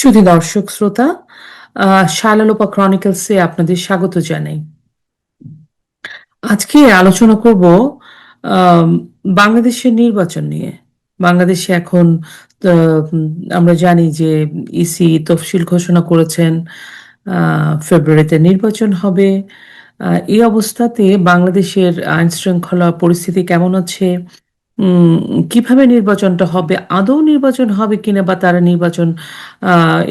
সুধী দর্শক শ্রোতা, শালালোপা ক্রনিকলসে আপনাদের স্বাগত জানাই। আজকে আলোচনা করব আম, বাংলাদেশের নির্বাচন নিয়ে। বাংলাদেশে এখন আমরা জানি যে ইসি তফসিল ঘোষণা করেছেন, ফেব্রুয়ারিতে নির্বাচন হবে। এই অবস্থাতে বাংলাদেশের আইন শৃঙ্খলা পরিস্থিতি কেমন আছে, উম, কিভাবে নির্বাচনটা হবে, আদৌ নির্বাচন হবে কিনা, বা তারা নির্বাচন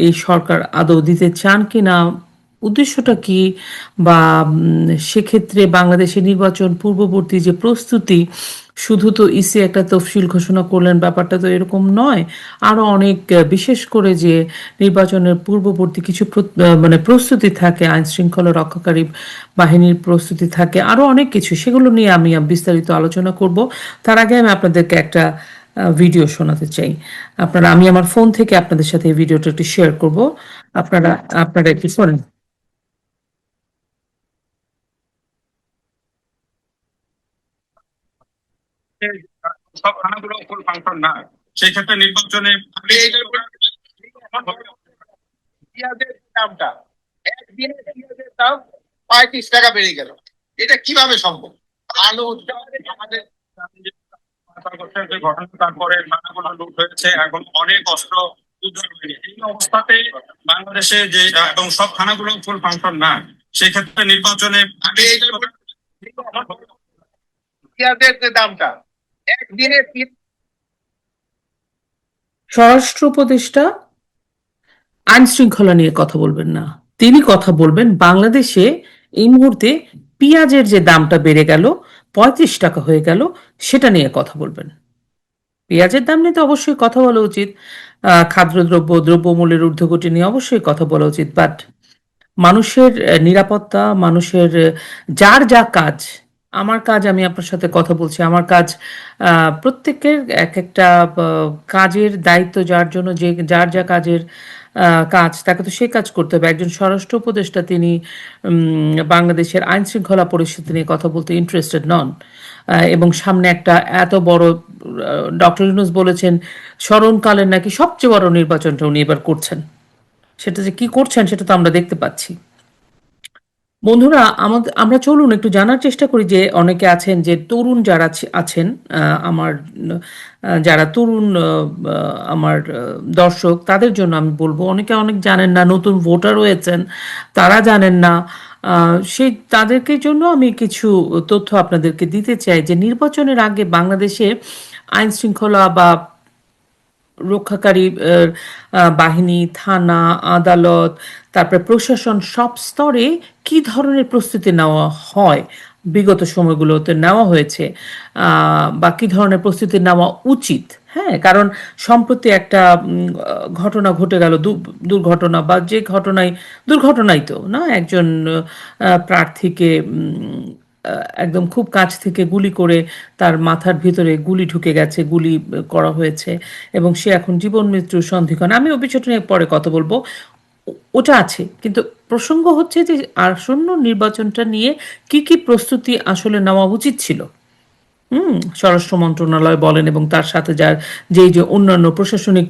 এই সরকার আদৌ দিতে চান কিনা, উদ্দেশ্যটা কি, বা সেক্ষেত্রে বাংলাদেশের নির্বাচন পূর্ববর্তী যে প্রস্তুতি, শুধু তো ইসি একটা তফসিল ঘোষণা করলেন, ব্যাপারটা তো এরকম নয়। আরো অনেক বিশেষ করে যে নির্বাচনের পূর্ববর্তী কিছু মানে প্রস্তুতি থাকে, আইন শৃঙ্খলা রক্ষাকারী বাহিনীর প্রস্তুতি থাকে, আরো অনেক কিছু, সেগুলো নিয়ে আমি বিস্তারিত আলোচনা করব। তার আগে আমি আপনাদেরকে একটা ভিডিও শোনাতে চাই। আমি আমার ফোন থেকে আপনাদের সাথে এই ভিডিওটা একটু শেয়ার করব। আপনারা আপনারা একটু শোনেন। সব থানাগুলো ফুল ফাংশন না, সেই ক্ষেত্রে নির্বাচনে পেঁয়াজের দামটা একদিনে পেঁয়াজের দাম 35 টাকা বেড়ে গেল। এটা কিভাবে সম্ভব? আলু আমাদের যে ঘটনা, তারপরে নানাগুলো লুট হয়েছে, এখন অনেক অস্ত্র উদ্ধার হয়নি। এই অবস্থাতে বাংলাদেশে যে এবং সব থানাগুলো ফুল ফাংশন না, সেই ক্ষেত্রে নির্বাচনে পেঁয়াজের যে দামটা একদিনে স্বরাষ্ট্র উপদেষ্টা আইন শৃঙ্খলা নিয়ে কথা বলবেন না, তিনি কথা বলবেন বাংলাদেশে এই মুহূর্তে পেঁয়াজের যে দামটা বেড়ে গেল, 35 টাকা হয়ে গেল, সেটা নিয়ে কথা বলবেন। পেঁয়াজের দাম নিয়ে তো অবশ্যই কথা বলা উচিত, খাদ্যদ্রব্য দ্রব্যমূল্যের ঊর্ধ্বগতি নিয়ে অবশ্যই কথা বলা উচিত, বাট মানুষের নিরাপত্তা, মানুষের যার যা কাজ, আমার কাজ, আমি আপনার সাথে কথা বলছি, আমার কাজ, প্রত্যেকের এক একটা কাজের দায়িত্ব, যার জন্য যে যার যা কাজের কাজ, তাকে তো সেই কাজ করতে হবে। একজন স্বরাষ্ট্র উপদেষ্টা, তিনি বাংলাদেশের আইন শৃঙ্খলা পরিস্থিতি নিয়ে কথা বলতে ইন্টারেস্টেড নন। এবং সামনে একটা এত বড়, ডক্টর ইউনূস বলেছেন স্মরণকালের নাকি সবচেয়ে বড় নির্বাচনটা উনি এবার করছেন। সেটা যে কি করছেন সেটা তো আমরা দেখতে পাচ্ছি। বন্ধুরা, আমরা চলুন একটু জানার চেষ্টা করি যে অনেকে আছেন, যে তরুণ যারা আছেন, আমার যারা তরুণ আমার দর্শক, তাদের জন্য আমি বলবো, অনেকে অনেক জানেন না, নতুন ভোটার হয়েছেন, তারা জানেন না। সেই তাদেরকে জন্য আমি কিছু তথ্য আপনাদেরকে দিতে চাই যে নির্বাচনের আগে বাংলাদেশে আইন শৃঙ্খলা বা রক্ষাকারী বাহিনী, থানা, আদালত, তারপরে প্রশাসন, সব স্তরে কি ধরনের প্রস্তুতি নেওয়া হয়, বিগত সময়গুলোতে নেওয়া হয়েছে, বা কি ধরনের প্রস্তুতি নেওয়া উচিত। হ্যাঁ, কারণ সম্প্রতি একটা ঘটনা ঘটে গেল, দুর্ঘটনা, বা যে ঘটনাই, দুর্ঘটনাই তো না, একজন প্রার্থীকে একদম খুব কাছ থেকে গুলি করে, তার মাথার ভিতরে গুলি ঢুকে গেছে, গুলি করা হয়েছে, এবং সে এখন জীবন মৃত্যুর সন্ধিক্ষণ। আমি ওই বিষয়টা নিয়ে পরে কথা বলবো, ওটা আছে, কিন্তু প্রসঙ্গ হচ্ছে যে আসন্ন নির্বাচনটা নিয়ে কি কি প্রস্তুতি আসলে নেওয়া উচিত ছিল। স্বরাষ্ট্র মন্ত্রণালয় বলেন, এবং তার সাথে যে অন্যান্য প্রশাসনিক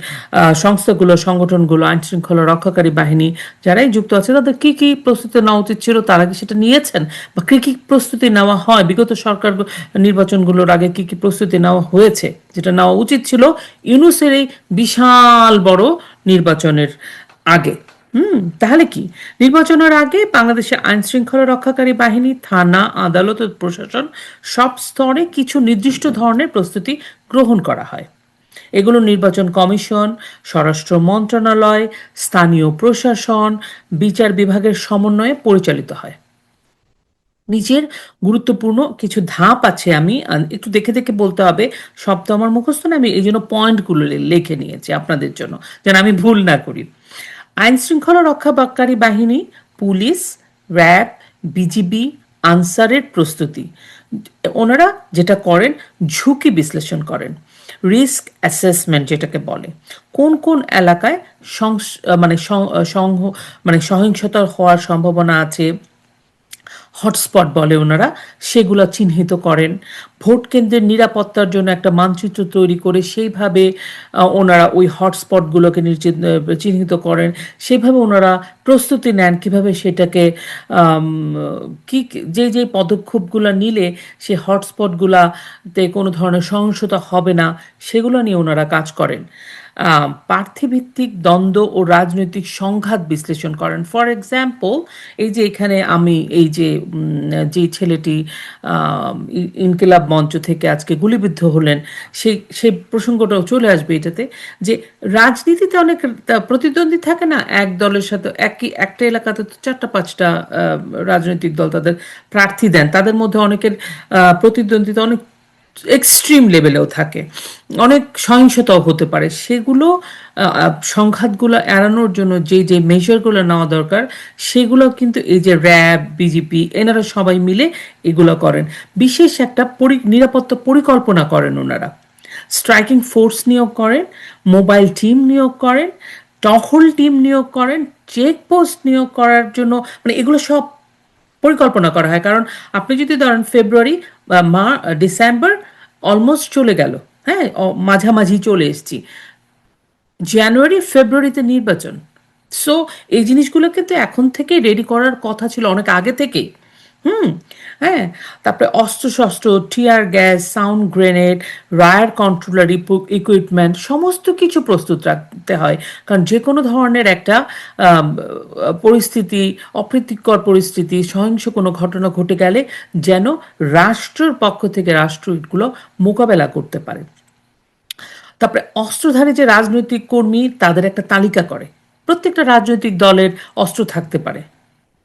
সংস্থাগুলো, সংগঠনগুলো, আইন শৃঙ্খলা রক্ষাকারী বাহিনী যারাই যুক্ত আছে, তাদের কি কি প্রস্তুতি নেওয়া উচিত ছিল, তারা কি সেটা নিয়েছেন, বা কি কি প্রস্তুতি নেওয়া হয়, বিগত সরকার নির্বাচনগুলোর আগে কি কি প্রস্তুতি নেওয়া হয়েছে, যেটা নেওয়া উচিত ছিল ইউনূসের এই বিশাল বড় নির্বাচনের আগে। তাহলে কি নির্বাচনের আগে বাংলাদেশের আইন শৃঙ্খলা রক্ষাকারী বাহিনী, থানা, আদালত ও প্রশাসন, সব স্তরে কিছু নির্দিষ্ট ধরনের প্রস্তুতি গ্রহণ করা হয়। এগুলো নির্বাচন কমিশন, স্বরাষ্ট্র মন্ত্রণালয়, স্থানীয় প্রশাসন, বিচার বিভাগের সমন্বয়ে পরিচালিত হয়। নিজের গুরুত্বপূর্ণ কিছু ধাপ আছে, আমি একটু দেখে দেখে বলতে হবে, সব তো আমার মুখস্থ না, আমি এই জন্য পয়েন্টগুলো লিখে নিয়েছি আপনাদের জন্য, যেন আমি ভুল না করি। আইন শৃঙ্খলা রক্ষাকারী বাহিনী, পুলিশ, র্যাব, বিজিবি, আনসারের প্রস্তুতি, ওনারা যেটা করেন, ঝুঁকি বিশ্লেষণ করেন, রিস্ক অ্যাসেসমেন্ট যেটাকে বলে, কোন কোন এলাকায় মানে সহিংসতা হওয়ার সম্ভাবনা আছে, হটস্পট বলে ওনারা, সেগুলো চিহ্নিত করেন। ভোট কেন্দ্রের নিরাপত্তার জন্য একটা মানচিত্র তৈরি করে সেইভাবে ওনারা ওই হটস্পটগুলোকে চিহ্নিত করেন। সেইভাবে ওনারা প্রস্তুতি নেন কিভাবে সেটাকে আম, কি যে পদক্ষেপগুলো নিলে সে হটস্পটগুলাতে কোনো ধরনের সহিংসতা হবে না, সেগুলো নিয়ে ওনারা কাজ করেন। প্রার্থীভিত্তিক দ্বন্দ্ব ও রাজনৈতিক সংঘাত বিশ্লেষণ করেন। ফর এক্সাম্পল, এই যে এখানে আমি এই যে ছেলেটি ইনকিলাব মঞ্চ থেকে আজকে গুলিবিদ্ধ হলেন, সেই প্রসঙ্গটাও চলে আসবে এটাতে, যে রাজনীতিতে অনেক প্রতিদ্বন্দ্বী থাকে না, এক দলের সাথে একটা এলাকাতে তো 4-5টা রাজনৈতিক দল তাদের প্রার্থী দেন, তাদের মধ্যে অনেকের প্রতিদ্বন্দ্বিতা অনেক এক্সট্রিম লেভেলেও থাকে, অনেক সহিংসতাও হতে পারে। সেগুলো সংঘাতগুলো এড়ানোর জন্য যে মেজারগুলো নেওয়া দরকার, সেগুলো কিন্তু এই যে র্যাব, বিজেপি, এনারা সবাই মিলে এগুলো করেন। বিশেষ একটা নিরাপত্তা পরিকল্পনা করেন ওনারা। স্ট্রাইকিং ফোর্স নিয়োগ করেন, মোবাইল টিম নিয়োগ করেন, টহল টিম নিয়োগ করেন, চেকপোস্ট নিয়োগ করার জন্য, মানে এগুলো সব পরিকল্পনা করা হয়। কারণ আপনি যদি ধরেন ফেব্রুয়ারি বা ডিসেম্বর অলমোস্ট চলে গেল, হ্যাঁ, মাঝামাঝি চলে এসছি, জানুয়ারি ফেব্রুয়ারিতে নির্বাচন। সো এই জিনিসগুলো কিন্তু এখন থেকে রেডি করার কথা ছিল অনেক আগে থেকেই। হুম, হ্যাঁ। তারপরে অস্ত্রশস্ত্র, tear gas, sound grenade, riot controller equipment সমস্ত কিছু প্রস্তুত রাখতে হয়। কারণ যে কোনো ধরনের একটা পরিস্থিতি, অপ্রীতিকর পরিস্থিতি, সহিংস কোনো ঘটনা ঘটে গেলে যেন রাষ্ট্রের পক্ষ থেকে রাষ্ট্র এগুলো মোকাবেলা করতে পারে। তারপরে অস্ত্রধারী যে রাজনৈতিক কর্মী, তাদের একটা তালিকা করে। প্রত্যেকটা রাজনৈতিক দলের অস্ত্র থাকতে পারে।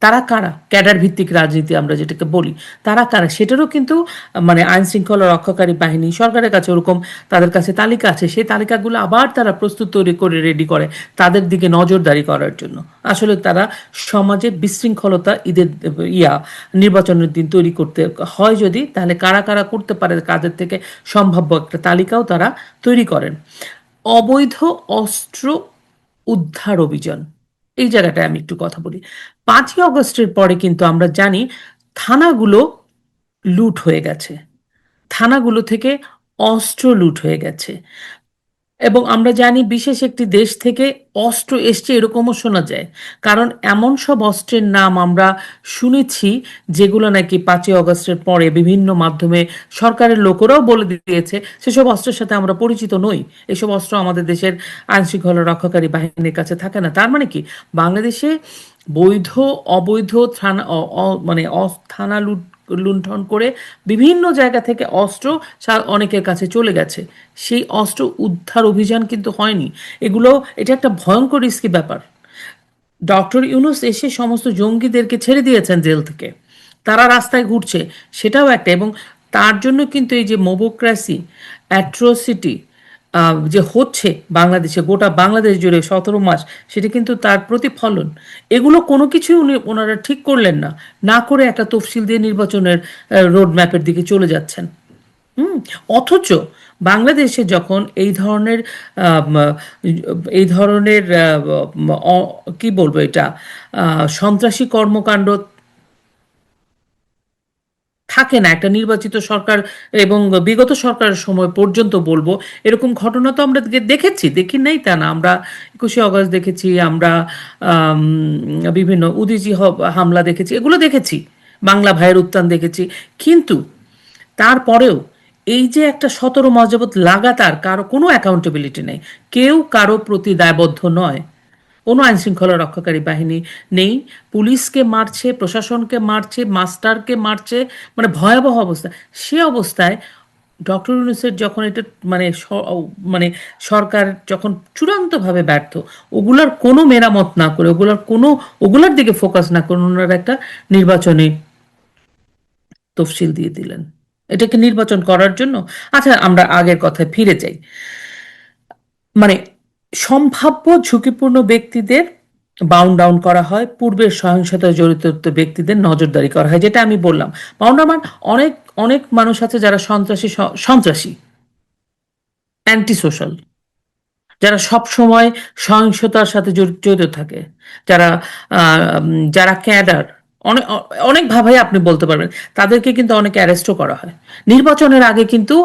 তারা কারা, ক্যাডার ভিত্তিক রাজনীতি আমরা যেটাকে বলি, তারা কারা সেটারও কিন্তু মানে আইন শৃঙ্খলা রক্ষাকারী বাহিনী, সরকারের কাছে ওরকম তাদের কাছে তালিকা আছে। সেই তালিকাগুলো আবার তারা প্রস্তুত তৈরি করে রেডি করে তাদের দিকে নজরদারি করার জন্য। আসলে তারা সমাজে বিশৃঙ্খলতা নির্বাচনের দিন তৈরি করতে হয় যদি, তাহলে কারা কারা করতে পারে কাদের থেকে সম্ভাব্য একটা তালিকাও তারা তৈরি করেন। অবৈধ অস্ত্র উদ্ধার অভিযান, এই জায়গাটায় আমি একটু কথা বলি। 5ই অগস্টের পরে কিন্তু আমরা জানি থানাগুলো লুট হয়ে গেছে, থানাগুলো থেকে অস্ত্র লুট হয়ে গেছে। এবং আমরা জানি বিশেষ একটি দেশ থেকে অস্ত্র এসছে এরকমও শোনা যায়। কারণ এমন সব অস্ত্রের নাম আমরা শুনেছি যেগুলো নাকি 5ই অগস্টের পরে বিভিন্ন মাধ্যমে সরকারের লোকেরাও বলে দিয়েছে সেসব অস্ত্রের সাথে আমরা পরিচিত নই, এসব অস্ত্র আমাদের দেশের আইন শৃঙ্খলা রক্ষাকারী বাহিনীর কাছে থাকে না। তার মানে কি, বাংলাদেশে বৈধ অবৈধ থানা মানে থানা লুণ্ঠন করে বিভিন্ন জায়গা থেকে অস্ত্র অনেকের কাছে চলে গেছে। সেই অস্ত্র উদ্ধার অভিযান কিন্তু হয়নি। এটা একটা ভয়ঙ্কর রিস্কি ব্যাপার। ডক্টর ইউনূস এসে সমস্ত জঙ্গিদেরকে ছেড়ে দিয়েছেন জেল থেকে, তারা রাস্তায় ঘুরছে, সেটাও একটা। এবং তার জন্য কিন্তু এই যে মোবোক্রেসি, অ্যাট্রোসিটি যে হচ্ছে বাংলাদেশে, গোটা বাংলাদেশ জুড়ে 17 মাস, সেটা কিন্তু তার প্রতিফলন। এগুলো কোনো কিছুই ওনারা ঠিক করলেন না, না করে একটা তফসিল দিয়ে নির্বাচনের রোড ম্যাপের দিকে চলে যাচ্ছেন। অথচ বাংলাদেশে যখন আম, এই ধরনের কি বলবো এটা, সন্ত্রাসী কর্মকাণ্ড থাকে না একটা নির্বাচিত সরকার, এবং বিগত সরকারের সময় পর্যন্ত বলবো, এরকম ঘটনা তো আমরা দেখেছি, দেখি নাই তা না। আমরা 21শে অগস্ট দেখেছি, আমরা আম, বিভিন্ন উদীচী হামলা দেখেছি, এগুলো দেখেছি, বাংলা ভাইয়ের উত্থান দেখেছি। কিন্তু তারপরেও এই যে একটা 17 মাস যাবৎ লাগাতার কারো কোনো অ্যাকাউন্টেবিলিটি নেই, কেউ কারো প্রতি দায়বদ্ধ নয়, কোনো আইন শৃঙ্খলা রক্ষাকারী বাহিনী নেই, পুলিশকে মারছে, প্রশাসনকে মারছে, মাস্টারকে মারছে, মানে ভয়াবহ অবস্থা। সে অবস্থায় ডক্টর ইউনূসের যখন এটা মানে মানে সরকার যখন চূড়ান্তভাবে ব্যর্থ, ওগুলোর কোনো মেরামত না করে, ওগুলোর দিকে ফোকাস না করে ওনারা একটা নির্বাচনী তফসিল দিয়ে দিলেন, এটাকে নির্বাচন করার জন্য। আচ্ছা, আমরা আগের কথায় ফিরে যাই। মানে সম্ভাব্য ঝুঁকিপূর্ণ ব্যক্তিদের বাউন্ড ডাউন করা হয়, পূর্বের সহিংসতায় জড়িত ব্যক্তিদের নজরদারি করা হয়, যেটা আমি বললাম। বাউন্ড ডাউন অনেক অনেক মানুষ আছে যারা সন্ত্রাসী, অ্যান্টি সোশ্যাল, যারা সব সময় সহিংসতার সাথে জড়িত থাকে, যারা যারা ক্যাডার, অনেক অনেকভাবে আপনি বলতে পারবেন, তাদেরকে কিন্তু অনেক অ্যারেস্টও করা হয়। নির্বাচনের আগে কিন্তু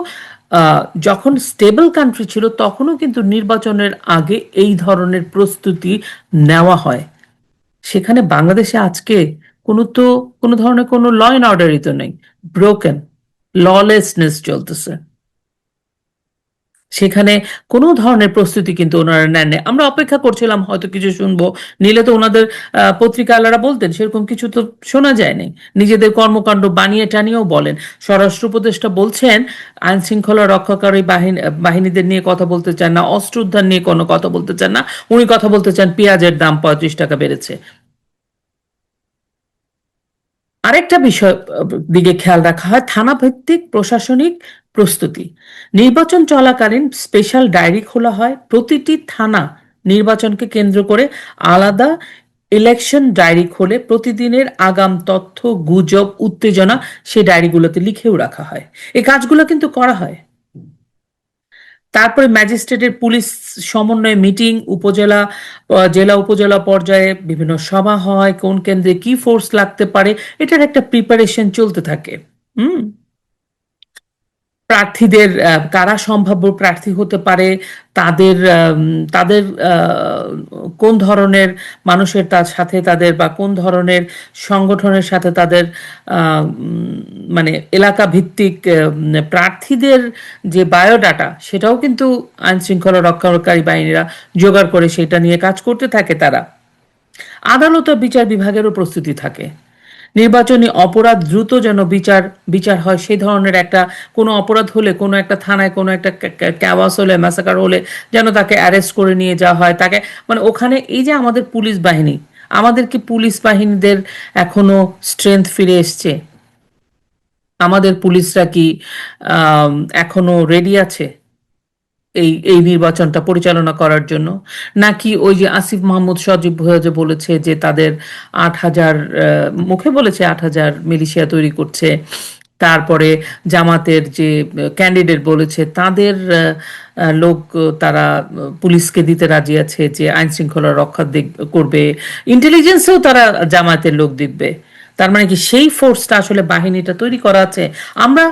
যখন স্টেবল কান্ট্রি ছিল তখনও কিন্তু নির্বাচনের আগে এই ধরনের প্রস্তুতি নেওয়া হয়। সেখানে বাংলাদেশে আজকে কোনো ধরনের কোনো ল অ্যান্ড অর্ডারই তো নেই, ব্রোকেন, ললেসনেস চলতেছে। সেখানে কোনো ধরনের প্রস্তুতি কিন্তু ওনারা নেননি। আমরা অপেক্ষা করছিলাম হয়তো কিছু শুনবো, নিলে তো ওনাদের পত্রিকালারা বলতেন, সেরকম কিছু তো শোনা যায়নি। নিজেদের কর্মকাণ্ড বানিয়ে টানিয়েও বলেন। স্বরাষ্ট্র উপদেষ্টা বলছেন আইন শৃঙ্খলা রক্ষাকারী বাহিনীদের নিয়ে কথা বলতে চান না, অস্ত্র উদ্ধার নিয়ে কোনো কথা বলতে চান না, উনি কথা বলতে চান পেঁয়াজের দাম 35 টাকা বেড়েছে। আরেকটা বিষয় দিকে খেয়াল রাখা হয়, থানা ভিত্তিক প্রশাসনিক প্রস্তুতি। নির্বাচন চলাকালীন স্পেশাল ডায়েরি খোলা হয়, প্রতিটি থানা নির্বাচনকে কেন্দ্র করে আলাদা ইলেকশন ডায়েরি খোলে, প্রতিদিনের আগাম তথ্য, গুজব, উত্তেজনা সেই ডায়েরিগুলোতে লিখেও রাখা হয়। এই কাজগুলো কিন্তু করা হয়। তারপরে ম্যাজিস্ট্রেটের পুলিশ সমন্বয় মিটিং, জেলা উপজেলা পর্যায়ে বিভিন্ন সভা হয়, কোন কেন্দ্রে কি ফোর্স লাগতে পারে, এটার একটা প্রিপারেশন চলতে থাকে। হুম। প্রার্থীদের কারা সম্ভাব্য প্রার্থী হতে পারে, তাদের তাদের কোন ধরনের মানুষের তার সাথে তাদের, বা কোন ধরনের সংগঠনের সাথে তাদের মানে এলাকা ভিত্তিক প্রার্থীদের যে বায়োডাটা, সেটাও কিন্তু আইন শৃঙ্খলা রক্ষাকারী বাহিনীরা জোগাড় করে সেটা নিয়ে কাজ করতে থাকে তারা। আদালত ও বিচার বিভাগেরও প্রস্তুতি থাকে। নির্বাচনী অপরাধ দ্রুত যেন বিচার হয় সেই ধরনের একটা, কোনো অপরাধ হলে, কোনো একটা থানায় কোনো একটা ক্যাওয়াস হলে, ম্যাসাকার হলে যেন তাকে অ্যারেস্ট করে নিয়ে যাওয়া হয়, তাকে মানে ওখানে এই যে আমাদের পুলিশ বাহিনী, আমাদের কি পুলিশ বাহিনীদের এখনো স্ট্রেংথ ফিরে এসছে? আমাদের পুলিশরা কি এখনো রেডি আছে এই এই নির্বাচনটা পরিচালনা করার জন্য? নাকি ওই যে আসিফ মাহমুদ সজীব ভুঁইয়া যে বলেছে যে তাদের 8,000, মুখে বলেছে 8,000 মিলিশিয়া তৈরি করছে, তারপরে জামাতের যে ক্যান্ডিডেট বলেছে তাদের লোক তারা পুলিশকে দিতে রাজি আছে, যে আইন শৃঙ্খলা রক্ষা করবে, ইন্টেলিজেন্সেও তারা জামাতের লোক দিবে। তার মানে কি সেই ফোর্সটা আসলে বাহিনীটা তৈরি করা আছে? আমরা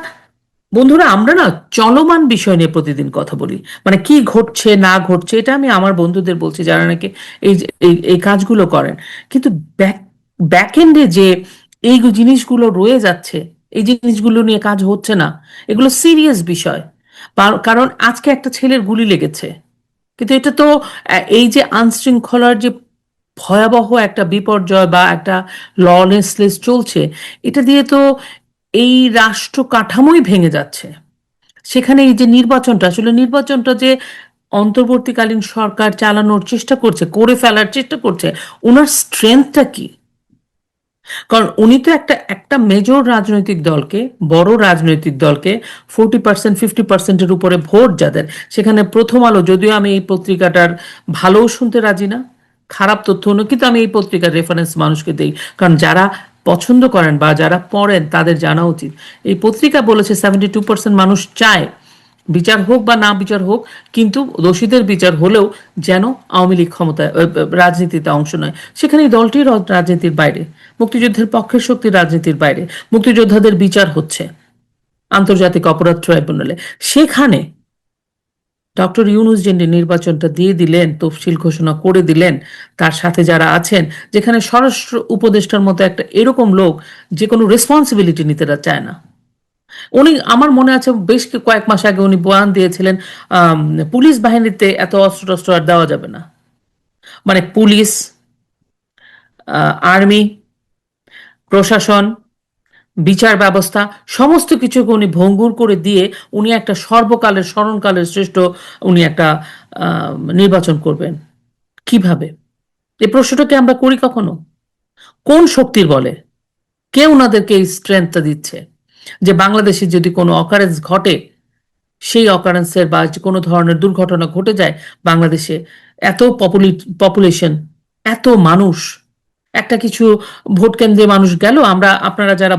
বন্ধুরা, আমরা না চলমান বিষয় নিয়ে প্রতিদিন কথা বলি, মানে কি ঘটছে না ঘটছে, এটা আমি আমার বন্ধুদের বলছি যারা নাকি এই কাজগুলো করেন। কিন্তু ব্যাক ব্যাক এন্ডে যে এই জিনিসগুলো রয়ে যাচ্ছে, এই জিনিসগুলো নিয়ে কাজ হচ্ছে না, এগুলো সিরিয়াস বিষয়। কারণ আজকে একটা ছেলের গুলি লেগেছে, কিন্তু এটা তো এই যে আইনশৃঙ্খলার যে ভয়াবহ একটা বিপর্যয় বা একটা ললেসনেস চলছে, এটা দিয়ে তো এই রাষ্ট্র কাঠামোই ভেঙে যাচ্ছে। সেখানে এই যে নির্বাচনটা, আসলে নির্বাচনটা যে অন্তর্বর্তীকালীন সরকার চালানোর চেষ্টা করছে, করে ফেলার চেষ্টা করছে, ওনার স্ট্রেংথটা কি? কারণ উনি তো একটা একটা মেজর রাজনৈতিক দলকে, বড় রাজনৈতিক দলকে 40%, 50%-এর উপরে ভোট যাদের, সেখানে প্রথম আলো, যদিও আমি এই পত্রিকাটার ভালোও শুনতে রাজি না, খারাপ তথ্য নয়, কিন্তু আমি এই পত্রিকার রেফারেন্স মানুষকে দিই, কারণ যারা পছন্দ করেন বা যারা পড়েন তাদের জানা উচিত। এই পত্রিকা বলেছে 72% মানুষ চায় বিচার হোক বা না বিচার হোক, কিন্তু দোষীদের বিচার হলেও যেন আওয়ামী লীগ ক্ষমতায় রাজনীতিতে অংশ নেয়। সেখানে এই দলটির রাজনীতির বাইরে, মুক্তিযুদ্ধের পক্ষের শক্তির রাজনীতির বাইরে, মুক্তিযোদ্ধাদের বিচার হচ্ছে আন্তর্জাতিক অপরাধ ট্রাইব্যুনালে। সেখানে ডক্টর ইউনূস যে নির্বাচনটা দিয়ে দিলেন, তফসিল ঘোষণা করে দিলেন, তার সাথে যারা আছেন, যেখানে স্বরাষ্ট্র উপদেষ্টার মতো একটা এরকম লোক যে কোনো রেসপন্সিবিলিটি নিতে চায় না। উনি, আমার মনে আছে বেশ কয়েক মাস আগে উনি বয়ান দিয়েছিলেন পুলিশ বাহিনীতে এত অস্ত্র টস্ত্র আর দেওয়া যাবে না। মানে পুলিশ, আর্মি, প্রশাসন, বিচার ব্যবস্থা, সমস্ত কিছুকে উনি ভঙ্গুর করে দিয়ে উনি একটা সর্বকালের স্মরণকালের শ্রেষ্ঠ উনি একটা নির্বাচন করবেন। কিভাবে? এই প্রশ্নটাকে আমরা করি কখনো? কোন শক্তির বলে? কে ওনাদেরকে এই স্ট্রেংথটা দিচ্ছে যে বাংলাদেশে যদি কোনো অকারেন্স ঘটে, সেই অকারেন্সের বা কোনো ধরনের দুর্ঘটনা ঘটে যায় বাংলাদেশে, এত পপুলেশন, এত মানুষ, একটা কিছু ভোট কেন্দ্রে মানুষ গেল, আপনারা যারা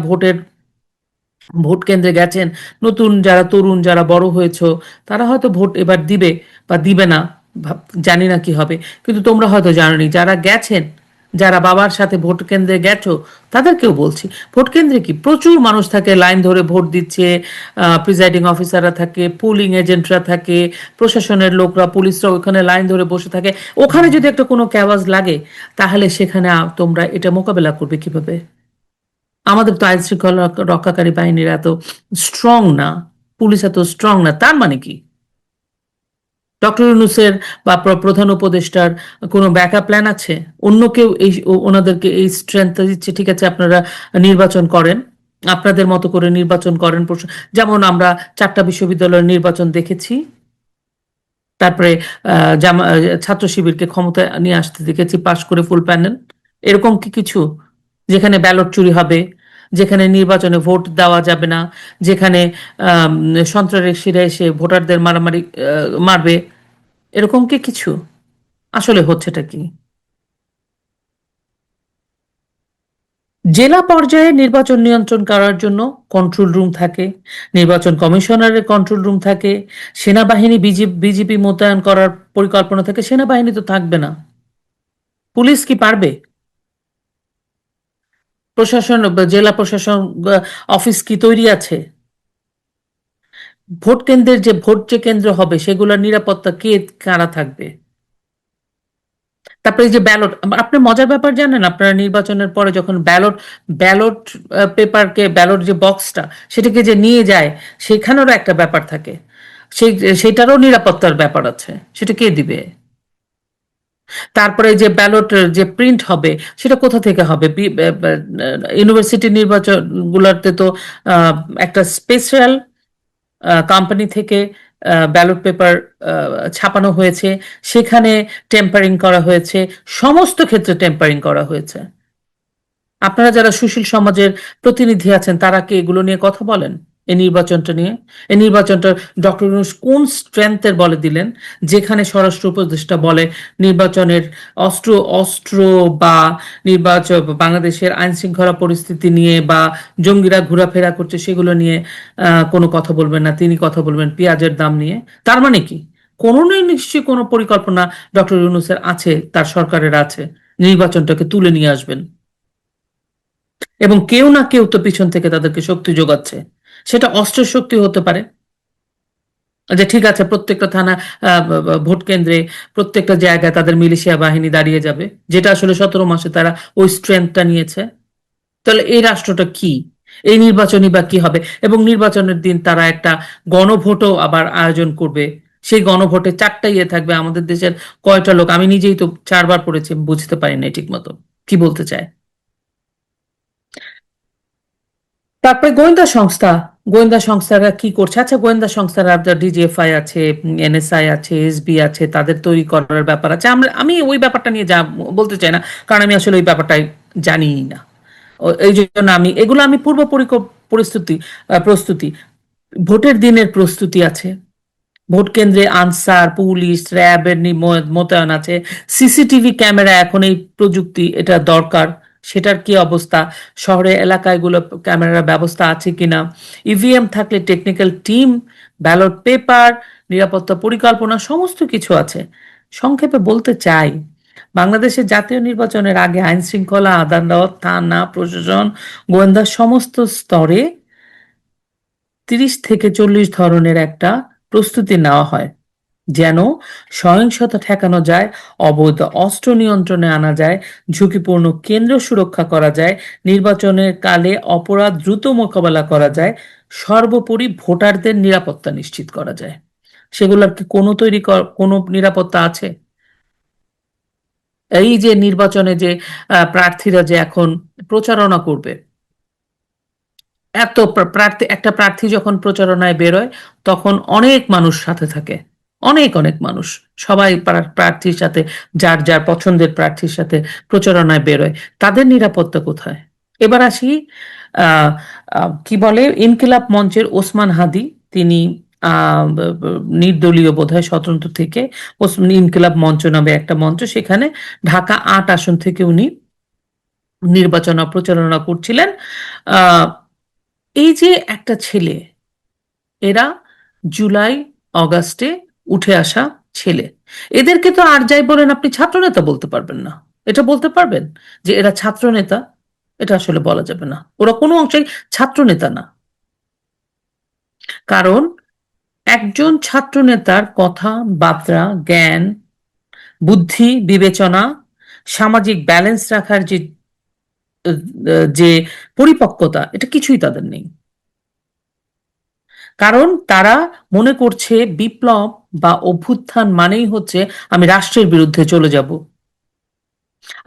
ভোট কেন্দ্রে গেছেন, নতুন যারা তরুণ, যারা বড় হয়েছো, তারা হয়তো ভোট এবার দিবে বা দিবে না, জানি না কি হবে, কিন্তু তোমরা হয়তো জানোনি, যারা গেছেন যারা বাবার সাথে ভোট কেন্দ্রে গেছো তাদেরকেও বলছি, ভোট কেন্দ্রে কি প্রচুর মানুষ থাকে, লাইন ধরে ভোট দিচ্ছে, প্রিজাইডিং অফিসাররা থাকে, পুলিং এজেন্টরা থাকে, প্রশাসনের লোকরা, পুলিশরা ওখানে লাইন ধরে বসে থাকে। ওখানে যদি একটা কোনো ক্যাওয়াজ লাগে, তাহলে সেখানে তোমরা এটা মোকাবেলা করবে কিভাবে? আমাদের তো আইন শৃঙ্খলা রক্ষাকারী বাহিনীর এত স্ট্রং না, পুলিশ এত স্ট্রং না, তার মানে কি ডক্টর ইউনূসের বা প্রধান উপদেষ্টার কোনো ব্যাকআপ প্ল্যান আছে? অন্য কেউ এই ওনাদেরকে এই স্ট্রেংথ দিচ্ছে, ঠিক আছে আপনারা নির্বাচন করেন, আপনাদের মতো করে নির্বাচন করেন, যেমন আমরা 4টা বিশ্ববিদ্যালয়ের নির্বাচন দেখেছি, তারপরে ছাত্র শিবিরকে ক্ষমতায় নিয়ে আসতে দেখেছি পাশ করে ফুল প্যানেল। এরকম কি কিছু, যেখানে ব্যালট চুরি হবে, যেখানে নির্বাচনে ভোট দেওয়া যাবে না, যেখানে সন্ত্রাসীরা এসে ভোটারদের মারামারি মারবে, এরকম কি কিছু? আসলে হচ্ছেটা কি? জেলা পর্যায়ে নির্বাচন নিয়ন্ত্রণ করার জন্য কন্ট্রোল রুম থাকে, নির্বাচন কমিশনারের কন্ট্রোল রুম থাকে, সেনাবাহিনী বিজিবি মোতায়েন করার পরিকল্পনা থাকে। সেনাবাহিনী তো থাকবে না, পুলিশ কি পারবে? প্রশাসন, জেলা প্রশাসন অফিস কি তৈরি আছে? ভোট কেন্দ্রের ভোট যে কেন্দ্র হবে সেগুলোর নিরাপত্তা কে, কারা থাকবে? তারপরে এই যে ব্যালট, আপনি মজার ব্যাপার জানেন, আপনারা নির্বাচনের পরে যখন ব্যালট ব্যালট পেপারকে, ব্যালট যে বক্সটা সেটাকে যে নিয়ে যায়, সেখানেরও একটা ব্যাপার থাকে, সেই সেটারও নিরাপত্তার ব্যাপার আছে, সেটা কে দিবে? তারপরে যে ব্যালট যে প্রিন্ট হবে সেটা কোথা থেকে হবে? ইউনিভার্সিটি নির্বাচন গুলোতে তো আহ, একটা স্পেশাল কোম্পানি থেকে ব্যালট পেপার ছাপানো হয়েছে, সেখানে টেম্পারিং করা হয়েছে, সমস্ত ক্ষেত্রে টেম্পারিং করা হয়েছে। আপনারা যারা সুশীল সমাজের প্রতিনিধি আছেন, তারা কি এগুলো নিয়ে কথা বলেন? এই নির্বাচনটা নিয়ে, এই নির্বাচনটা ডক্টর ইউনূস কোন স্ট্রেংথের বলে দিলেন, যেখানে স্বরাষ্ট্র উপদেষ্টা বলে নির্বাচনের অস্ত্র অস্ত্র বা নির্বাচন, বাংলাদেশের আইন শৃঙ্খলা পরিস্থিতি নিয়ে বা জঙ্গিরা ঘোরাফেরা করছে সেগুলো নিয়ে কোনো কথা বলবেন না, তিনি কথা বলবেন পেঁয়াজের দাম নিয়ে? তার মানে কি কোনো নিশ্চয়ই কোনো পরিকল্পনা ডক্টর ইউনূসের আছে, তার সরকারের আছে, নির্বাচনটাকে তুলে নিয়ে আসবেন, এবং কেউ না কেউ তো পিছন থেকে তাদেরকে শক্তি যোগাচ্ছে। সেটা অস্ত্র শক্তি হতে পারে, যে ঠিক আছে প্রত্যেকটা থানা, ভোট কেন্দ্রে, প্রত্যেকটা জায়গায় তাদের মিলিশিয়া বাহিনী দাঁড়িয়ে যাবে, যেটা আসলে 17 মাসে তারা ওই স্ট্রেংথটা নিয়েছে। তাহলে এই রাষ্ট্রটা কি? এই নির্বাচনই বা কি হবে? এবং নির্বাচনের দিন তারা একটা গণভোটও আবার আয়োজন করবে। সেই গণভোটে 4টা ইয়ে থাকবে। আমাদের দেশের কয়টা লোক, আমি নিজেই তো 4বার পড়েছি, বুঝতে পারি না ঠিক মতো কি বলতে চায়। তারপরে গোয়েন্দা সংস্থা, গোয়েন্দা সংস্থারা কি করছে? আচ্ছা, গোয়েন্দা সংস্থারা ডিজিএফআই আছে, এনএসআই আছে, এসবি আছে, তাদের তৈরি করার ব্যাপার আছে। আমি ওই ব্যাপারটা নিয়ে যা বলতে চাই না, কারণ আমি আসলে ওই ব্যাপারটাই জানিই না। এই জন্য এগুলো আমি পূর্ব পরিস্থিতি, প্রস্তুতি, ভোটের দিনের প্রস্তুতি আছে, ভোট কেন্দ্রে আনসার, পুলিশ, র্যাবের মোতায়েন আছে, সিসিটিভি ক্যামেরা, এখন এই প্রযুক্তি এটা দরকার, সেটার কি অবস্থা? শহরে এলাকায় গুলো ক্যামেরার ব্যবস্থা আছে কিনা? ইভিএম থাকলে টেকনিক্যাল টিম, ব্যালট পেপার, নিরাপত্তা পরিকল্পনা, সমস্ত কিছু আছে। সংক্ষেপে বলতে চাই, বাংলাদেশের জাতীয় নির্বাচনের আগে আইন শৃঙ্খলা, আদালত, থানা, প্রশাসন, গোয়েন্দা সমস্ত স্তরে 30 থেকে 40 ধরনের একটা প্রস্তুতি নেওয়া হয়, যেন সহিংসতা ঠেকানো যায়, অবৈধ অস্ত্র নিয়ন্ত্রণে আনা যায়, ঝুঁকিপূর্ণ কেন্দ্র সুরক্ষা করা যায়, নির্বাচনের কালে অপরাধ দ্রুত মোকাবেলা করা যায়, সর্বোপরি ভোটারদের নিরাপত্তা নিশ্চিত করা যায়। সেগুলোর কি কোনো কোনো নিরাপত্তা আছে? এই যে নির্বাচনে যে প্রার্থীরা যে এখন প্রচারণা করবে, এত প্রার্থী, একটা প্রার্থী যখন প্রচারণায় বেরোয় তখন অনেক মানুষ সাথে থাকে, অনেক অনেক মানুষ, সবাই প্রার্থীর সাথে, যার যার পছন্দের প্রার্থীর সাথে প্রচারণায় বেরোয়, তাদের নিরাপত্তা কোথায়? এবার আসি, আহ কি বলে, ইনকিলাব মঞ্চের ওসমান হাদি, তিনি নির্দলীয় বোধহয়, স্বতন্ত্র থেকে ইনকিলাব মঞ্চ নামে একটা মঞ্চ, সেখানে ঢাকা 8 আসন থেকে উনি নির্বাচন প্রচারণা করছিলেন। আহ এই যে একটা ছেলে, এরা জুলাই অগাস্টে উঠে আসা ছেলে, এদেরকে তো আর যাই বলেন আপনি ছাত্রনেতা বলতে পারবেন না। এটা বলতে পারবেন যে এরা ছাত্র নেতা? এটা আসলে বলা যাবে না, ওরা কোনো অংশেই ছাত্র নেতা না। কারণ একজন ছাত্র নেতার কথা বার্তা, জ্ঞান, বুদ্ধি, বিবেচনা, সামাজিক ব্যালেন্স রাখার যে পরিপক্কতা, এটা কিছুই তাদের নেই। কারণ তারা মনে করছে বিপ্লব বা অভ্যুত্থান মানেই হচ্ছে আমি রাষ্ট্রের বিরুদ্ধে চলে যাব,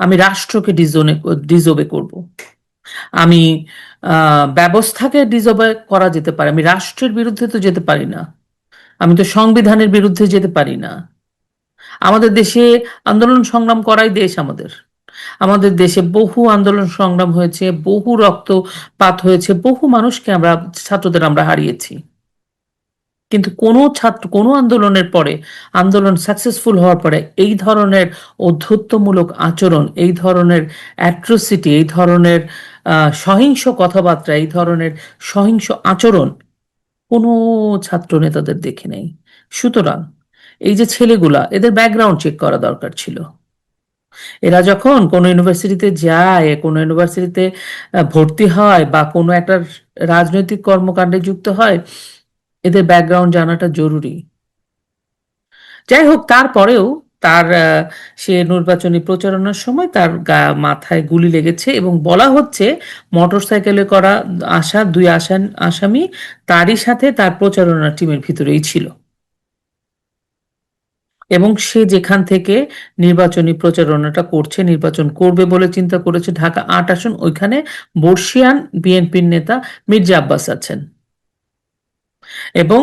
আমি রাষ্ট্রকে ডিজোবে করব, আমি ব্যবস্থাকে ডিজোবে করা যেতে পারে, আমি রাষ্ট্রের বিরুদ্ধে তো যেতে পারি না, আমি তো সংবিধানের বিরুদ্ধে যেতে পারি না। আমাদের দেশে আন্দোলন সংগ্রাম করাই দেশ আমাদের। আমাদের দেশে বহু আন্দোলন সংগ্রাম হয়েছে, বহু রক্তপাত হয়েছে, বহু মানুষকে আমরা, ছাত্রদের আমরা হারিয়েছি। কিন্তু কোনো ছাত্র কোনো আন্দোলনের পরে, আন্দোলন সাকসেসফুল হওয়ার পরে এই ধরনের অধ্যত্বমূলক আচরণ, এই ধরনের অ্যাট্রোসিটি, এই ধরনের সহিংস কথাবার্তা, এই ধরনের সহিংস আচরণ কোনো ছাত্র নেতাদের দেখে নেই। সুতরাং এই যে ছেলেগুলা, এদের ব্যাকগ্রাউন্ড চেক করা দরকার ছিল। এরা যখন কোনো ইউনিভার্সিটিতে যায়, কোনো ইউনিভার্সিটিতে ভর্তি হয় বা কোনো একটা রাজনৈতিক কর্মকাণ্ডে যুক্ত হয়, এদের ব্যাকগ্রাউন্ড জানাটা জরুরি। যাই হোক, তারপরেও তার সে নির্বাচনী প্রচারণার সময় তার মাথায় গুলি লেগেছে এবং বলা হচ্ছে মোটরসাইকেলে করা আসা দুই আসামি তারই সাথে তার প্রচারণা টিমের ভিতরেই ছিল। এবং সে যেখান থেকে নির্বাচনী প্রচারণাটা করছে, নির্বাচন করবে বলে চিন্তা করেছে, ঢাকা ৮ আসন, ওইখানে বর্ষিয়ান বিএনপির নেতা মির্জা আব্বাস আছেন। এবং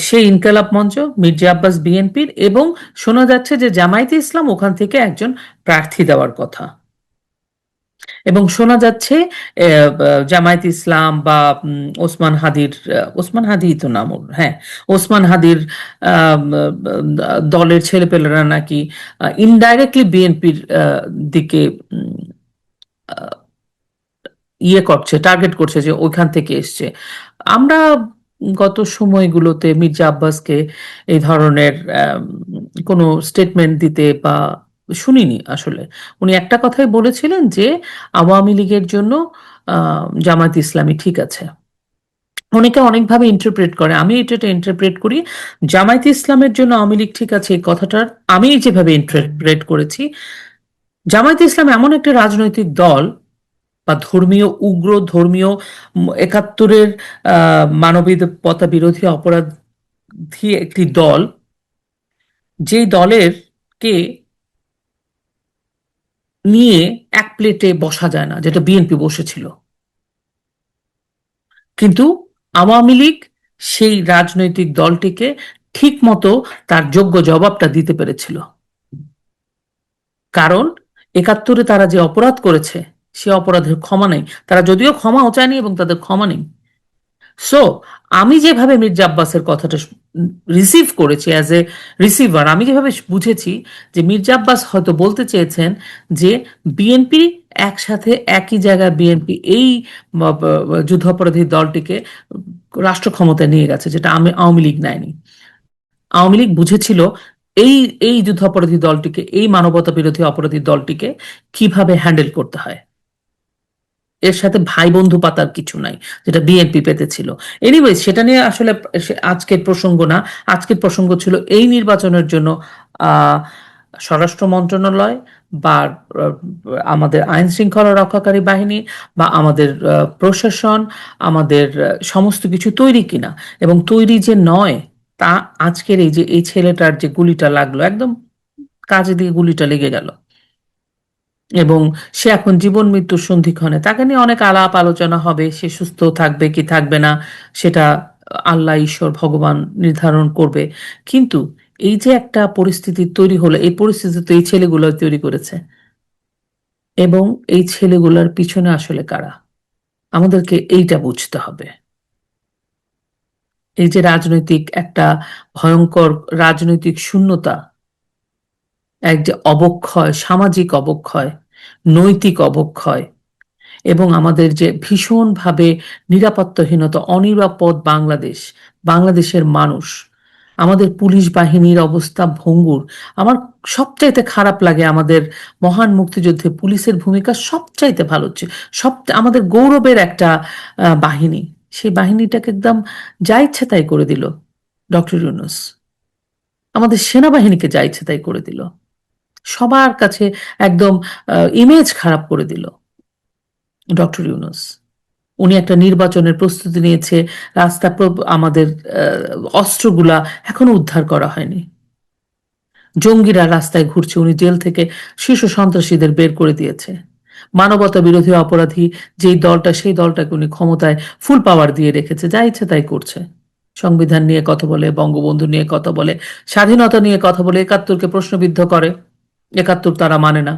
সেই ইনকালাব মঞ্চ, মির্জা আব্বাস বিএনপির, এবং শোনা যাচ্ছে যে জামায়াতে ইসলাম ওখান থেকে একজন প্রার্থী দেওয়ার কথা। এবং শোনা যাচ্ছে জামায়াত ইসলাম বা ওসমান হাদির, ওসমান হাদি তো নাম ওর, হ্যাঁ, ওসমান হাদির দলের ছেলেপেলেরা নাকি ইনডাইরেক্টলি বিএনপির দিকে ইয়ে করছে, টার্গেট করছে যে ওইখান থেকে এসছে। আমরা গত সময়গুলোতে মির্জা আব্বাসকে এই ধরনের কোনো স্টেটমেন্ট দিতে বা শুনিনি আসলে। উনি একটা কথাই বলেছিলেন যে আওয়ামী লীগের জন্য জামায়াত ইসলামী ঠিক আছে। অনেকে অনেকভাবে ইন্টারপ্রেট করে, আমি এটা ইন্টারপ্রেট করি জামায়াত ইসলামের জন্য আওয়ামী লীগ ঠিক আছে, এই কথাটার আমি যেভাবে ইন্টারপ্রেট করেছি, জামায়াত ইসলাম এমন একটা রাজনৈতিক দল বা ধর্মীয়, উগ্র ধর্মীয়, ৭১-এর মানবিকতা বিরোধী অপরাধী একটি দল, যেই দলের কে নিয়ে এক প্লেটে বসা যায় না, যেটা বিএনপি বসেছিল। কিন্তু আওয়ামী লীগ সেই রাজনৈতিক দলটিকে ঠিক মতো তার যোগ্য জবাবটা দিতে পেরেছিল। কারণ ৭১-এ তারা যে অপরাধ করেছে, সে অপরাধের ক্ষমা নেই। তারা যদিও ক্ষমাও চায়নি এবং তাদের ক্ষমা নেই। সো আমি যেভাবে মির্জা আব্বাসের কথাটা রিসিভ করেছি, অ্যাজ এ রিসিভার, আমি যেভাবে বুঝেছি যে মির্জা আব্বাস হয়তো বলতে চেয়েছেন যে বিএনপি একসাথে একই জায়গায়, বিএনপি এই যুদ্ধাপরাধী দলটিকে রাষ্ট্র ক্ষমতায় নিয়ে গেছে, যেটা আওয়ামী লীগ নেয়নি। আওয়ামী লীগ বুঝেছিল এই এই যুদ্ধাপরাধী দলটিকে, এই মানবতা বিরোধী অপরাধী দলটিকে কিভাবে হ্যান্ডেল করতে হয়। এর সাথে ভাই বন্ধু পাতার কিছু নাই, যেটা বিএনপি পেতেছিল। এনিওয়ে, সেটা নিয়ে আসলে আজকের প্রসঙ্গ না। আজকের প্রসঙ্গ ছিল এই নির্বাচনের জন্য আহ স্বরাষ্ট্র মন্ত্রণালয় বা আমাদের আইন শৃঙ্খলা রক্ষাকারী বাহিনী বা আমাদের প্রশাসন, আমাদের সমস্ত কিছু তৈরি কিনা, এবং তৈরি যে নয় তা আজকের এই যে এই ছেলেটার যে গুলিটা লাগলো, একদম কাজে দিয়ে গুলিটা লেগে গেল, এবং সে এখন জীবন মৃত্যুর সন্ধিক্ষণে, তাকে নিয়ে অনেক আলাপ আলোচনা হবে, সে সুস্থ থাকবে কি থাকবে না সেটা আল্লাহ, ঈশ্বর, ভগবান নির্ধারণ করবে। কিন্তু এই যে একটা পরিস্থিতি তৈরি হলো, এই পরিস্থিতি তো এই ছেলেগুলো তৈরি করেছে। এবং এই ছেলেগুলোর পিছনে আসলে কারা, আমাদেরকে এইটা বুঝতে হবে। এই যে রাজনৈতিক একটা ভয়ঙ্কর রাজনৈতিক শূন্যতা, এক যে অবক্ষয়, সামাজিক অবক্ষয়, নৈতিক অবক্ষয়, এবং আমাদের যে ভীষণভাবে নিরাপত্তাহীনতা, অনিরাপদ বাংলাদেশ, বাংলাদেশের মানুষ, আমাদের পুলিশ বাহিনীর অবস্থা ভঙ্গুর। আমার সবচাইতে খারাপ লাগে আমাদের মহান মুক্তিযুদ্ধে পুলিশের ভূমিকা সবচাইতে ভালো হচ্ছে। আমাদের গৌরবের একটা বাহিনী, সেই বাহিনীটাকে একদম যা ইচ্ছে তাই করে দিল ডক্টর ইউনূস। আমাদের সেনাবাহিনীকে যা ইচ্ছে তাই করে দিল, সবার কাছে একদম ইমেজ খারাপ করে দিল ডক্টর ইউনূস। উনি একটা নির্বাচনের প্রস্তুতি নিয়েছে, আমাদের অস্ত্রগুলা এখনো উদ্ধার করা হয়নি, জঙ্গিরা রাস্তায় ঘুরছে, উনি জেল থেকে শীর্ষ সন্ত্রাসীদের বের করে দিয়েছে। মানবতা বিরোধী অপরাধী যেই দলটা, সেই দলটাকে উনি ক্ষমতায় ফুল পাওয়ার দিয়ে রেখেছে, যা ইচ্ছে তাই করছে। সংবিধান নিয়ে কথা বলে, বঙ্গবন্ধু নিয়ে কথা বলে, স্বাধীনতা নিয়ে কথা বলে, ৭১কে প্রশ্নবিদ্ধ করে। ৭১ তারা মানে না,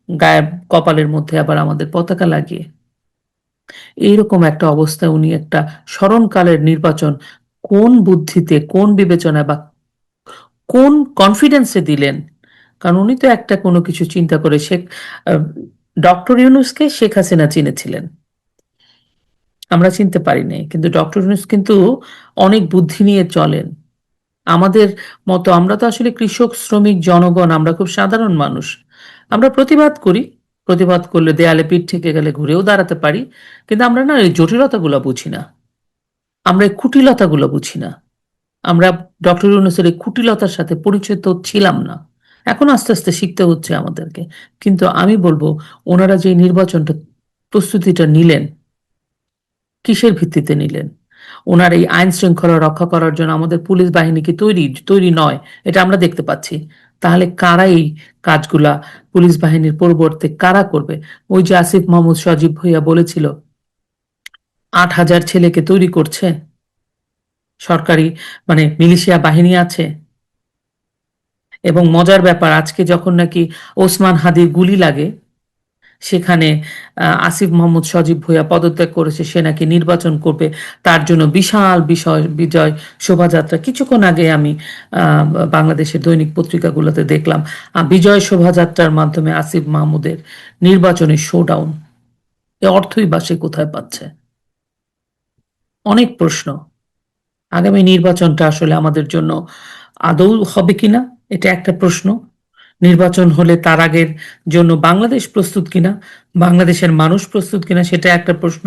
গায়েব কপালের মধ্যে আবার আমাদের পতাকা লাগিয়ে। এইরকম একটা অবস্থায় উনি একটা স্মরণকালের নির্বাচন কোন বুদ্ধিতে, কোন বিবেচনায় বা কোন কনফিডেন্সে দিলেন? কারণ উনি তো একটা কোনো কিছু চিন্তা করে ডক্টর ইউনূসকে শেখ হাসিনা চিনেছিলেন, আমরা চিনতে পারি নাই, কিন্তু ডক্টর ইউনূস কিন্তু অনেক বুদ্ধি নিয়ে চলেন। আমাদের মতো আমরা তো আসলে কৃষক, শ্রমিক, জনগণ, আমরা খুব সাধারণ মানুষ। আমরা প্রতিবাদ করি, প্রতিবাদ করলে দেয়ালে পিঠ থেকে গেলে ঘুরেও দাঁড়াতে পারি, কিন্তু আমরা না এই জটিলতাগুলো বুঝি না, আমরা এই কুটিলতাগুলো বুঝি না। আমরা ডক্টর ইউনূসের এই কুটিলতার সাথে পরিচিত ছিলাম না, এখন আস্তে আস্তে শিখতে হচ্ছে আমাদেরকে। কিন্তু আমি বলবো, ওনারা যে নির্বাচনটা প্রস্তুতিটা নিলেন, কিসের ভিত্তিতে নিলেন? ওনার এই আইন শৃঙ্খলা রক্ষা করার জন্য আমাদের পুলিশ বাহিনী কি তৈরি নয়? এটা আমরা দেখতে পাচ্ছি। তাহলে কারা এই কাজগুলা পুলিশ বাহিনীর পরিবর্তে কারা করবে? ওই যে আসিফ মাহমুদ সজীব ভুইয়া বলেছিল ৮,০০০ ছেলেকে তৈরি করছে, সরকারি মানে মিলিশিয়া বাহিনী আছে। এবং মজার ব্যাপার, আজকে যখন নাকি ওসমান হাদির গুলি লাগে, সেখানে আসিফ মাহমুদ সজীব ভুইয়া পদত্যাগ করেছে, সে নাকি নির্বাচন করবে, তার জন্য বিশাল বিজয় শোভাযাত্রা। কিছুক্ষণ আগে আমি বাংলাদেশের দৈনিক পত্রিকাগুলোতে দেখলাম বিজয় শোভাযাত্রার মাধ্যমে আসিফ মাহমুদের নির্বাচনের শোডাউন। এ অর্থই বা সে কোথায় পাচ্ছে? অনেক প্রশ্ন। আগামী নির্বাচনটা আসলে আমাদের জন্য আদৌ হবে কিনা, এটা একটা প্রশ্ন। নির্বাচন হলে তার আগের জন্য বাংলাদেশ প্রস্তুত কিনা, বাংলাদেশের মানুষ প্রস্তুত কিনা, সেটা একটা প্রশ্ন।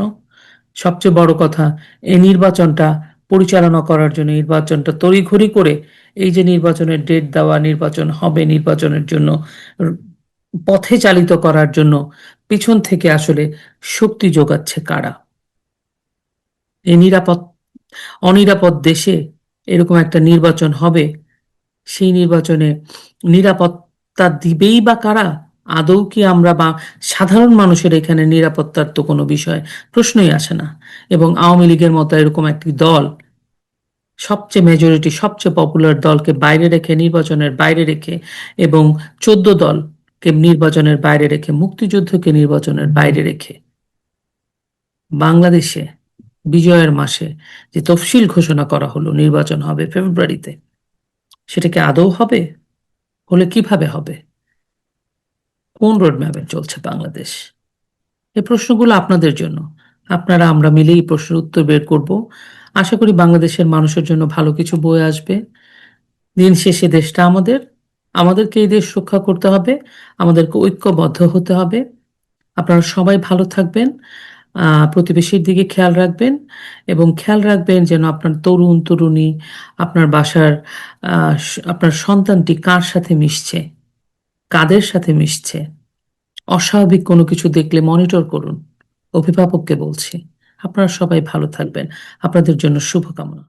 সবচেয়ে বড় কথা, এই নির্বাচনটা পরিচালনা করার জন্য, নির্বাচনটা তড়িঘড়ি করে এই যে নির্বাচনের ডেট দেওয়া, নির্বাচন হবে, নির্বাচনের জন্য পথে চালিত করার জন্য পিছন থেকে আসলে শক্তি যোগাচ্ছে কারা? এই অনিরাপদ দেশে এরকম একটা নির্বাচন হবে, সেই নির্বাচনে নিরাপত্তা দিবেই বা কারা? আদৌ কি আমরা বা সাধারণ মানুষের এখানে নিরাপত্তার তো কোনো বিষয় প্রশ্নই আসে না। এবং আওয়ামী লীগের মতো এরকম একটি দল, সবচেয়ে মেজরিটি, সবচেয়ে পপুলার দলকে বাইরে রেখে, নির্বাচনের বাইরে রেখে, এবং 14 দলকে নির্বাচনের বাইরে রেখে, মুক্তিযুদ্ধকে নির্বাচনের বাইরে রেখে, বাংলাদেশে বিজয়ের মাসে যে তফসিল ঘোষণা করা হলো নির্বাচন হবে ফেব্রুয়ারিতে, সেটা কি আদৌ হবে? হলে কিভাবে হবে? কোন রোডম্যাপে চলছে বাংলাদেশ? এই প্রশ্নগুলো আপনাদের জন্য। আপনারা আমরা মিলেই প্রশ্নের উত্তর বের করব। আশা করি বাংলাদেশের মানুষের জন্য ভালো কিছু বয়ে আসবে। দিন শেষে দেশটা আমাদের, আমাদেরকে এই দেশ রক্ষা করতে হবে, আমাদেরকে ঐক্যবদ্ধ হতে হবে। আপনারা সবাই ভালো থাকবেন, প্রতিবেশীর দিকে খেয়াল রাখবেন, এবং খেয়াল রাখবেন যেন আপনার তরুণ তরুণী, আপনার বাসার আপনার সন্তানটি কার সাথে মিশছে, কাদের সাথে মিশছে। অস্বাভাবিক কোনো কিছু দেখলে মনিটর করুন, অভিভাবককে বলছি। আপনারা সবাই ভালো থাকবেন, আপনাদের জন্য শুভকামনা।